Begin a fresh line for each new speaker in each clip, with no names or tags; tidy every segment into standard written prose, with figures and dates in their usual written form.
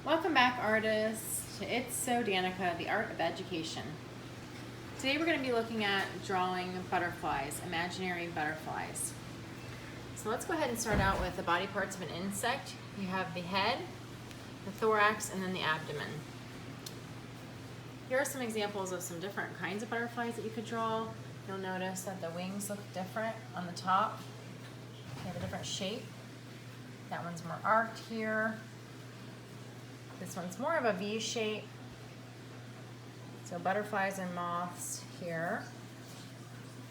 Welcome back, artists, to It's So Danica, the Art of Education. Today we're going to be looking at drawing butterflies, imaginary butterflies. So let's go ahead and start out with the body parts of an insect. You have the head, the thorax, and then the abdomen. Here are some examples of some different kinds of butterflies that you could draw. You'll notice that the wings look different on the top. They have a different shape. That one's more arced here. This one's more of a V shape. So butterflies and moths here.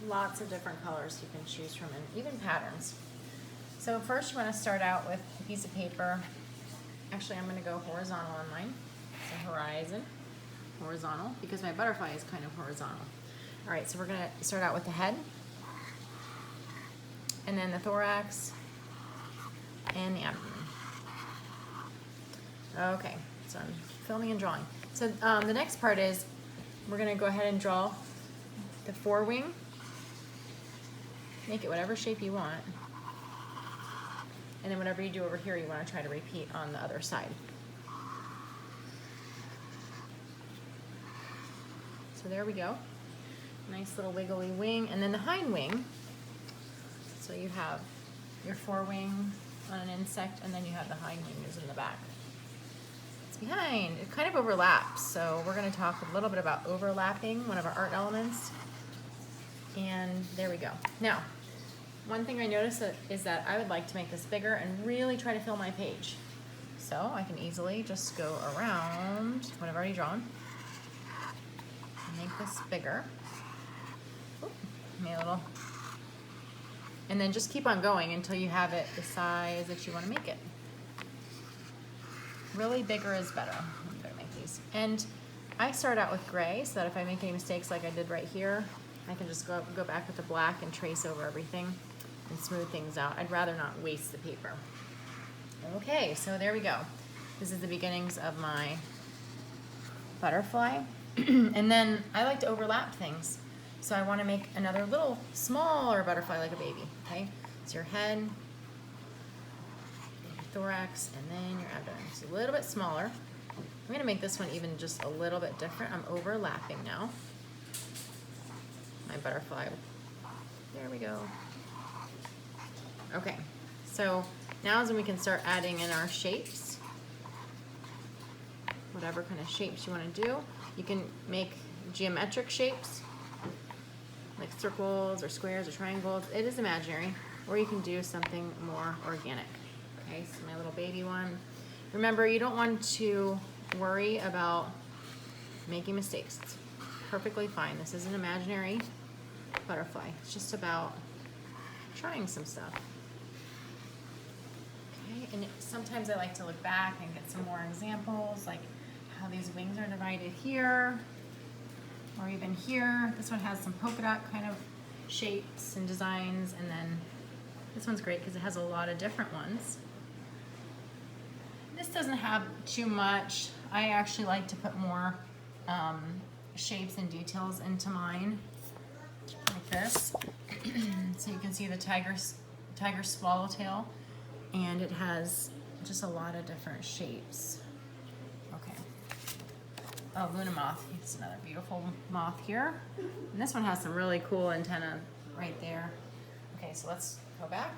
Lots of different colors you can choose from and even patterns. So first you want to start out with a piece of paper. Actually, I'm going to go horizontal on mine. So horizon, horizontal, because my butterfly is kind of horizontal. All right, so we're going to start out with the head, and then the thorax, and the abdomen. Okay, so I'm filming and drawing. So the next part is we're going to go ahead and draw the forewing. Make it whatever shape you want. And then whatever you do over here, you want to try to repeat on the other side. So there we go. Nice little wiggly wing. And then the hind wing. So you have your forewing on an insect, and then you have the hind wing is in the back. It's behind. It kind of overlaps. So we're going to talk a little bit about overlapping, one of our art elements. And there we go. Now, one thing I noticed is that I would like to make this bigger and really try to fill my page. So I can easily just go around what I've already drawn. Make this bigger. Oop, made a little. And then just keep on going until you have it the size that you want to make it. Really bigger is better. I'm going to make these. And I start out with gray so that if I make any mistakes like I did right here, I can just go back with the black and trace over everything and smooth things out. I'd rather not waste the paper. Okay, so there we go. This is the beginnings of my butterfly. And then I like to overlap things. So I want to make another little smaller butterfly like a baby, okay? It's your head, your thorax, and then your abdomen. It's a little bit smaller. I'm going to make this one even just a little bit different. I'm overlapping now. My butterfly. There we go. Okay, so now is when we can start adding in our shapes. Whatever kind of shapes you want to do. You can make geometric shapes, like circles or squares or triangles. It is imaginary. Or you can do something more organic. Okay, so my little baby one. Remember, you don't want to worry about making mistakes. It's perfectly fine. This is an imaginary butterfly. It's just about trying some stuff. Okay, and sometimes I like to look back and get some more examples, like how these wings are divided here, or even here. This one has some polka dot kind of shapes and designs, and then this one's great because it has a lot of different ones. This doesn't have too much. I actually like to put more shapes and details into mine, like this. So you can see the tiger swallowtail, and it has just a lot of different shapes. Okay. Oh, Luna moth. It's another beautiful moth here. And this one has some really cool antenna right there. Okay, so let's go back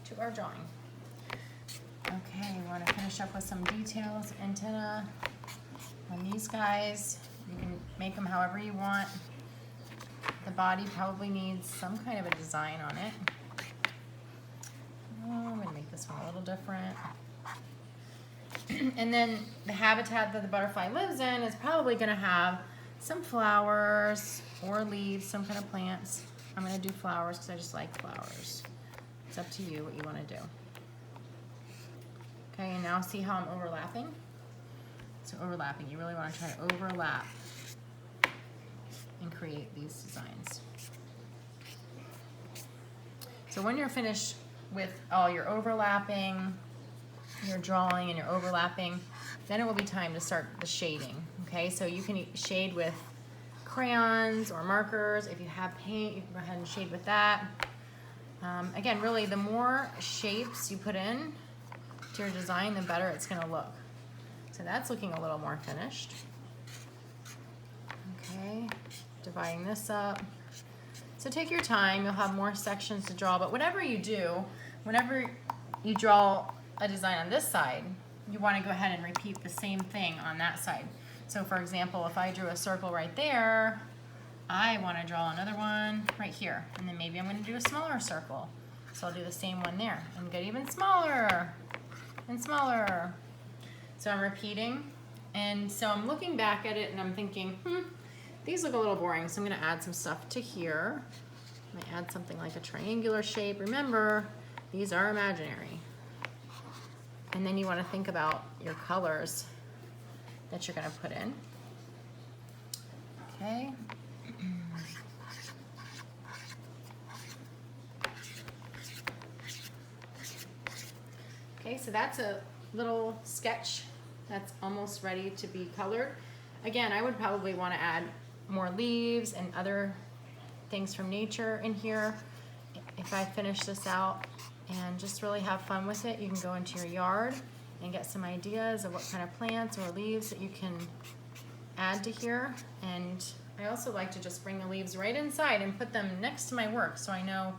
to our drawing. Okay, we want to finish up with some details. Antenna on these guys. You can make them however you want. The body probably needs some kind of a design on it. Oh, I'm going to make this one a little different. And then the habitat that the butterfly lives in is probably going to have some flowers or leaves, some kind of plants. I'm going to do flowers because I just like flowers. It's up to you what you want to do. Okay, and now see how I'm overlapping? So overlapping, you really want to try to overlap and create these designs. So when you're finished with all your overlapping, your drawing and your overlapping, then it will be time to start the shading. Okay, so you can shade with crayons or markers. If you have paint, you can go ahead and shade with that. Again, really, the more shapes you put in to your design, the better it's going to look. So that's looking a little more finished. Okay, dividing this up. So take your time, you'll have more sections to draw, but whatever you do, whenever you draw a design on this side, you want to go ahead and repeat the same thing on that side. So for example, if I drew a circle right there, I want to draw another one right here, and then maybe I'm going to do a smaller circle. So I'll do the same one there and get even smaller and smaller. So I'm repeating, and so I'm looking back at it and I'm thinking, these look a little boring, so I'm going to add some stuff to here. I'm going to add something like a triangular shape. Remember, these are imaginary. And then you want to think about your colors that you're going to put in. Okay. Okay, so that's a little sketch that's almost ready to be colored. Again, I would probably want to add more leaves and other things from nature in here. If I finish this out and just really have fun with it, you can go into your yard and get some ideas of what kind of plants or leaves that you can add to here. And I also like to just bring the leaves right inside and put them next to my work so I know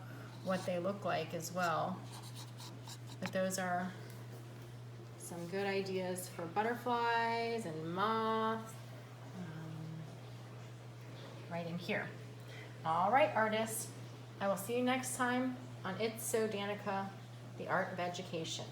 what they look like as well. But those are some good ideas for butterflies and moths right in here. All right, artists, I will see you next time on It's So Danica, the Art of Education.